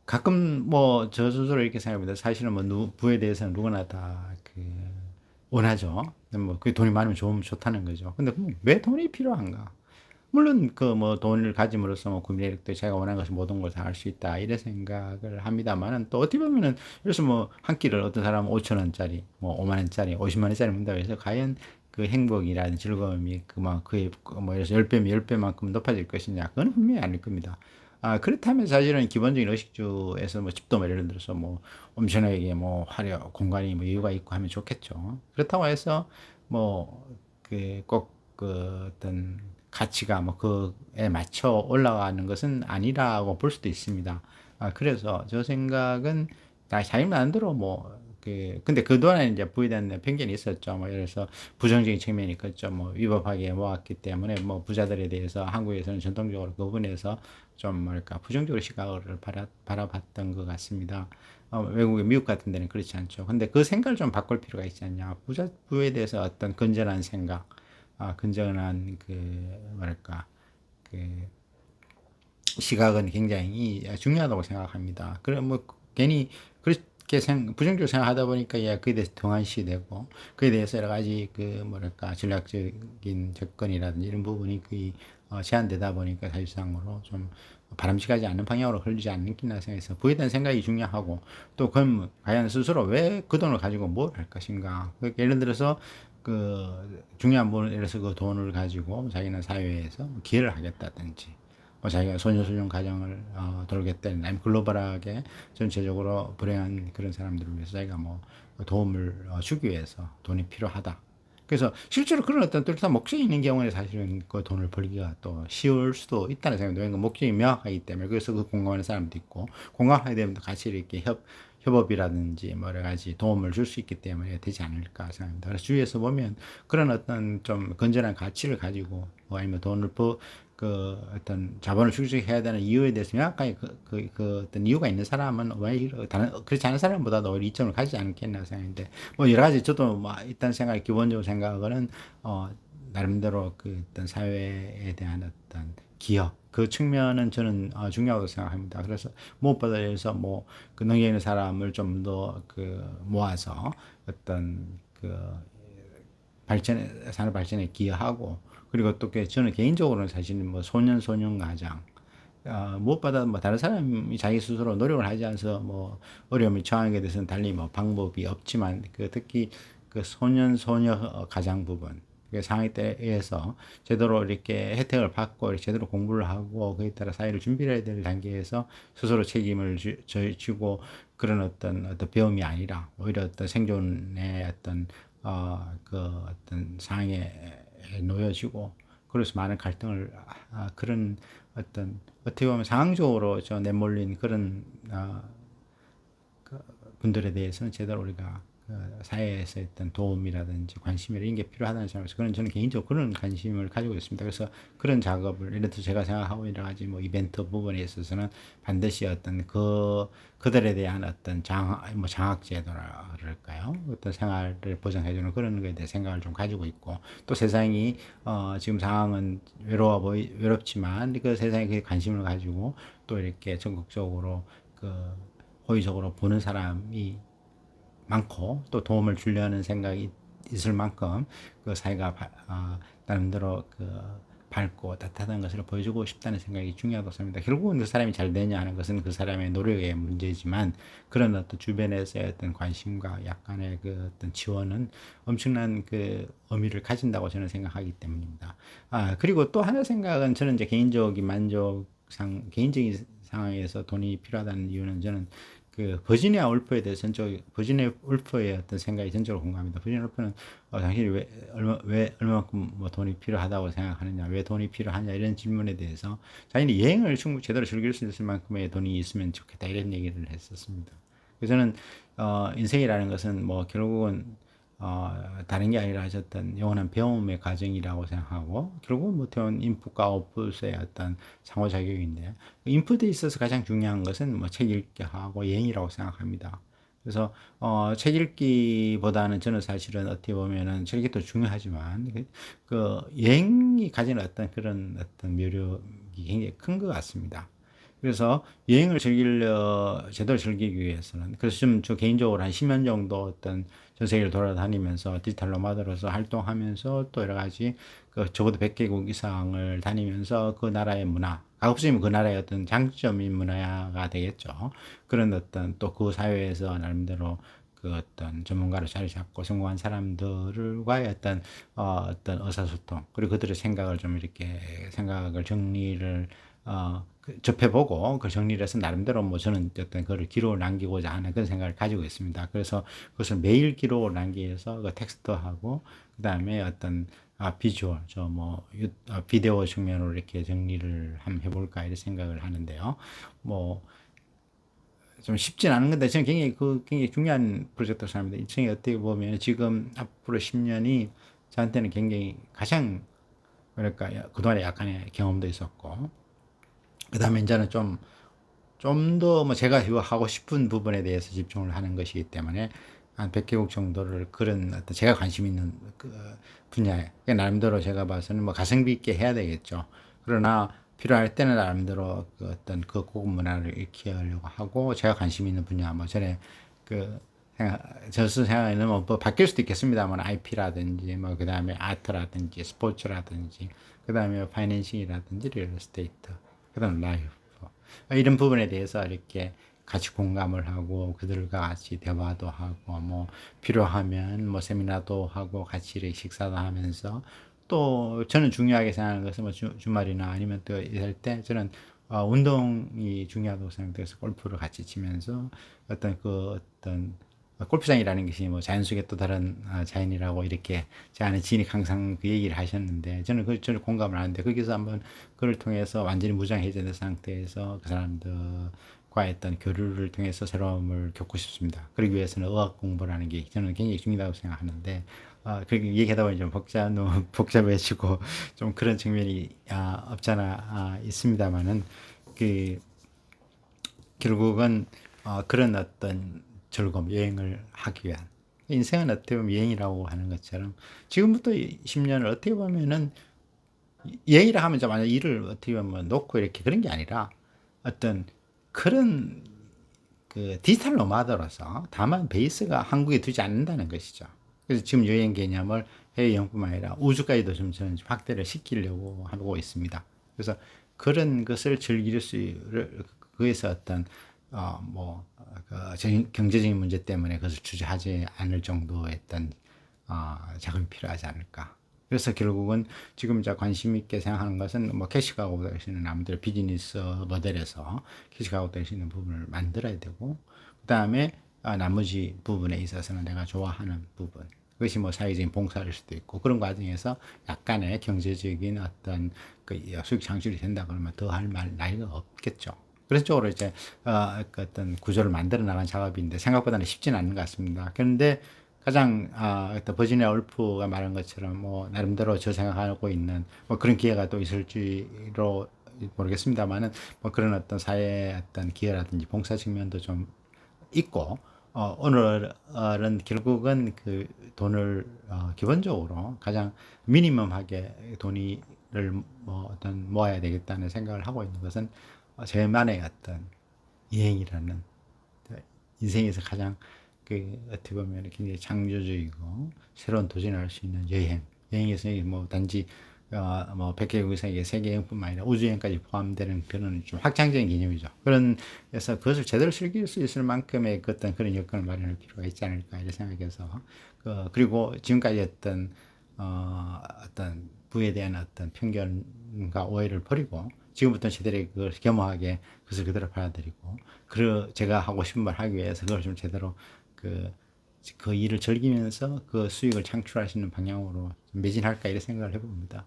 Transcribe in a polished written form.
가끔 뭐 저 스스로 이렇게 생각합니다. 사실은 뭐 부에 대해서는 누구나 다 원하죠. 뭐 그 돈이 많으면 좋다는 거죠. 근데 왜 돈이 필요한가? 물론 그 뭐 돈을 가짐으로써 뭐 구매력도 자기가 원하는 것을 모든 걸 다 할 수 있다 이런 생각을 합니다만은 또 어떻게 보면은 그래서 뭐 한 끼를 어떤 사람은 5천 원짜리 뭐 5만 원짜리 50만 원짜리 먹는다고 해서 과연 그 행복이라는 즐거움이 그막 그의 뭐 예를 들어서 10배면 10배만큼 높아질 것이냐 그건 분명히 아닐 겁니다. 그렇다면 사실은 기본적인 의식주에서 뭐 집도 뭐 예를 들어서 뭐 엄청나게 뭐 화려 공간이 뭐 여유가 있고 하면 좋겠죠. 그렇다고 해서 뭐 꼭 그 어떤 가치가 뭐 그에 맞춰 올라가는 것은 아니라고 볼 수도 있습니다. 그래서 저 생각은 다 자기 마음대로 뭐 근데 그동안에 이제 부에 대한 편견이 있었죠. 뭐 예를 들어서 부정적인 측면이 컸죠. 뭐 위법하게 모았기 때문에 뭐 부자들에 대해서 한국에서는 전통적으로 그 부분에서 좀 뭐랄까 부정적으로 시각을 바라봤던 것 같습니다. 외국의 미국 같은 데는 그렇지 않죠. 근데 그 생각을 좀 바꿀 필요가 있지 않냐. 부에 대해서 어떤 건전한 생각, 건전한 뭐랄까 그 시각은 굉장히 중요하다고 생각합니다. 그래 뭐 괜히 그렇게 부정적으로 생각하다 보니까 그에 대해서 등한시되고 그에 대해서 여러 가지 뭐랄까 전략적인 접근이라든지 이런 부분이 거의 제한되다 보니까 사실상으로 좀 바람직하지 않은 방향으로 흐르지 않는구나 생각해서 부에 대한 생각이 중요하고 또 그럼 과연 스스로 왜 그 돈을 가지고 뭘 할 것인가. 예를 들어서 중요한 부분 예를 들어서 그 돈을 가지고 자기는 사회에서 기여를 하겠다든지 뭐 자기가 소년소년 가정을 돌겠다는 아니면 글로벌하게 전체적으로 불행한 그런 사람들을 위해서 자기가 뭐 도움을 주기 위해서 돈이 필요하다. 그래서 실제로 그런 어떤 뚜렷한 목적이 있는 경우에 사실은 그 돈을 벌기가 또 쉬울 수도 있다는 생각이 들어요. 목적이 명확하기 때문에 그래서 그 공감하는 사람도 있고 공감하게 되면 같이 이렇게 협업이라든지 뭐 여러 가지 도움을 줄 수 있기 때문에 되지 않을까 생각합니다. 그래서 주위에서 보면 그런 어떤 좀 건전한 가치를 가지고 뭐 아니면 돈을 어떤 자본을 축적해야 되는 이유에 대해서 명확하게 어떤 이유가 있는 사람은 오히려 다른 그렇지 않은 사람보다도 오히려 이점을 가지지 않겠나 생각했는데 뭐 여러 가지 저도 뭐 일단 생각 기본적으로 생각은 나름대로 어떤 사회에 대한 어떤 기여 그 측면은 저는 중요하다고 생각합니다. 그래서 무엇보다 뭐그 능력 있는 사람을 좀 더 모아서 어떤 산업 발전에 기여하고 그리고 또 저는 개인적으로는 사실은 뭐 소년 가장 무엇보다 뭐 다른 사람이 자기 스스로 노력을 하지 않아서 뭐 어려움이 처하게 돼서는 달리 뭐 방법이 없지만 특히 소녀 가장 부분 상위 때에서 제대로 이렇게 혜택을 받고 제대로 공부를 하고 그에 따라 사회를 준비를 해야 될 단계에서 스스로 책임을 지고 그런 어떤 배움이 아니라 오히려 어떤 생존의 어떤 상황에 놓여지고 그래서 많은 갈등을 그런 어떤 어떻게 보면 상황적으로 내몰린 그런 분들에 대해서는 제대로 우리가 사회에서 어떤 도움이라든지 관심이나 이런 게 필요하다는 점에서 그런 저는 개인적으로 그런 관심을 가지고 있습니다. 그래서 그런 작업을 예를 들어 제가 생각하고 여러 가지 뭐 이벤트 부분에 있어서는 반드시 어떤 그들에 대한 어떤 뭐 장학제도랄까요? 어떤 생활을 보장해주는 그런 거에 대해 생각을 좀 가지고 있고 또 세상이 지금 상황은 외롭지만 그 세상에 관심을 가지고 또 이렇게 전국적으로 그 호의적으로 보는 사람이 많고 또 도움을 주려는 생각이 있을 만큼 사회가 나름대로 밝고 따뜻한 것을 보여주고 싶다는 생각이 중요하다고 생각합니다. 결국은 그 사람이 잘 되냐 하는 것은 그 사람의 노력의 문제지만 그런 어떤 주변에서의 어떤 관심과 약간의 어떤 지원은 엄청난 의미를 가진다고 저는 생각하기 때문입니다. 그리고 또 하나 생각은 저는 이제 개인적인 상황에서 돈이 필요하다는 이유는 저는 버지니아 울프에 대해서 버지니아 울프의 어떤 생각이 전적으로 공감합니다. 버지니아 울프는 당신이 왜 얼마만큼 뭐 돈이 필요하다고 생각하느냐, 왜 돈이 필요하냐 이런 질문에 대해서 자신이 여행을 제대로 즐길 수 있을 만큼의 돈이 있으면 좋겠다 이런 얘기를 했었습니다. 그래서 저는 인생이라는 것은 뭐 결국은 다른 게 아니라 하셨던 영원한 배움의 과정이라고 생각하고 결국은 뭐 인풋과 아웃풋의 어떤 상호작용인데 인풋에 있어서 가장 중요한 것은 뭐 책 읽기 하고 여행이라고 생각합니다. 그래서 책 읽기보다는 저는 사실은 어떻게 보면은 책 읽기도 중요하지만 여행이 가진 어떤 그런 어떤 매력이 굉장히 큰 것 같습니다. 그래서 여행을 제대로 즐기기 위해서는, 그래서 좀 저 개인적으로 한 10년 정도 어떤 전 세계를 돌아다니면서 디지털 노마드로서 활동하면서 또 여러 가지 그 적어도 100개국 이상을 다니면서 그 나라의 문화, 가급적이면 그 나라의 어떤 장점인 문화가 되겠죠. 그런 어떤 또 그 사회에서 나름대로 그 어떤 전문가로 자리 잡고 성공한 사람들과의 어떤 의사소통, 그리고 그들의 생각을 좀 이렇게 생각을 정리를 접해보고 그 정리를 해서 나름대로 뭐 저는 어떤 그걸 기록을 남기고자 하는 그런 생각을 가지고 있습니다. 그래서 그것을 매일 기록을 남기해서 그 텍스트하고 그다음에 어떤 비주얼, 비디오 측면으로 이렇게 정리를 한번 해볼까 이런 생각을 하는데요. 뭐 좀 쉽진 않은 건데 저는 굉장히 중요한 프로젝트를 생각합니다. 이 층이 어떻게 보면 지금 앞으로 10년이 저한테는 굉장히 가장 그러니까 그동안에 약간의 경험도 있었고, 그다음에 이제는 좀 더 뭐 제가 하고 싶은 부분에 대해서 집중을 하는 것이기 때문에 한 100개국 정도를 그런 어떤 제가 관심 있는 그 분야에, 나름대로 제가 봐서는 뭐 가성비 있게 해야 되겠죠. 그러나 필요할 때는 나름대로 그 어떤 그 고급 문화를 익히려고 하고, 제가 관심 있는 분야 뭐 전에 그 저 생각에는 뭐 바뀔 수도 있겠습니다만 IP라든지 뭐 그다음에 아트라든지 스포츠라든지 그다음에 파이낸싱이라든지 리얼 에스테이트, 그다음 라이프, 이런 부분에 대해서 이렇게 같이 공감을 하고 그들과 같이 대화도 하고 뭐 필요하면 뭐 세미나도 하고 같이 이렇게 식사도 하면서, 또 저는 중요하게 생각하는 것은 뭐 주말이나 아니면 또 이럴 때 저는 운동이 중요하다고 생각돼서 골프를 같이 치면서 어떤 골프장이라는 것이 뭐 자연 속의 또 다른 자연이라고 이렇게 제 아는 지인이 항상 그 얘기를 하셨는데, 저는 저를 공감을 하는데, 거기서 한번 그를 통해서 완전히 무장해제된 상태에서 그 사람들과 어떤 교류를 통해서 새로움을 겪고 싶습니다. 그러기 위해서는 의학 공부라는 게 저는 굉장히 중요하다고 생각하는데, 그렇게 얘기하다 보니 좀 너무 복잡해지고 좀 그런 측면이 없잖아 있습니다만은, 그 결국은 그런 어떤 즐거움, 여행을 하기 위한, 인생은 어떻게 보면 여행이라고 하는 것처럼 지금부터 10년을 어떻게 보면은 여행이라 하면 좀 만약 일을 어떻게 보면 놓고 이렇게 그런 게 아니라 어떤 그런 그 디지털 노마드로서 다만 베이스가 한국에 두지 않는다는 것이죠. 그래서 지금 여행 개념을 해외여행뿐만 아니라 우주까지도 좀 저는 확대를 시키려고 하고 있습니다. 그래서 그런 것을 즐길 그에서 어떤 경제적인 문제 때문에 그것을 주저하지 않을 정도의 어떤 자금이 필요하지 않을까. 그래서 결국은 지금 자 관심 있게 생각하는 것은 뭐 캐시가고 되시는 남들 비즈니스 모델에서 캐시가고 되시는 부분을 만들어야 되고, 그 다음에 나머지 부분에 있어서는 내가 좋아하는 부분, 그것이 뭐 사회적인 봉사일 수도 있고, 그런 과정에서 약간의 경제적인 어떤 그 수익 창출이 된다 그러면 더 할 나위가 없겠죠. 그런 쪽으로 이제 그 어떤 구조를 만들어 나간 작업인데 생각보다는 쉽지는 않은 것 같습니다. 그런데 가장 어떤 버지니아 울프가 말한 것처럼 뭐 나름대로 저 생각하고 있는 뭐 그런 기회가 또 있을지로 모르겠습니다만은, 뭐 그런 어떤 사회 어떤 기회라든지 봉사 측면도 좀 있고, 오늘은 결국은 그 돈을 기본적으로 가장 미니멈하게 돈을 뭐 어떤 모아야 되겠다는 생각을 하고 있는 것은 저만의 어떤 여행이라는 인생에서 가장 그 어떻게 보면 굉장히 창조적이고 새로운 도전을 할 수 있는 여행에서 뭐 단지 뭐 100개국 이상의 세계 여행뿐만 아니라 우주 여행까지 포함되는 그런 좀 확장적인 개념이죠. 그래서 그것을 제대로 즐길 수 있을 만큼의 어떤 그런 여건을 마련할 필요가 있지 않을까 이런 생각해서, 그리고 지금까지 어떤 부에 대한 어떤 편견과 오해를 버리고 지금부터 제대로 그걸 겸허하게 그것을 그대로 받아들이고, 제가 하고 싶은 말 하기 위해서 그걸 좀 제대로 그, 그 일을 즐기면서 그 수익을 창출할 수 있는 방향으로 매진할까 이런 생각을 해봅니다.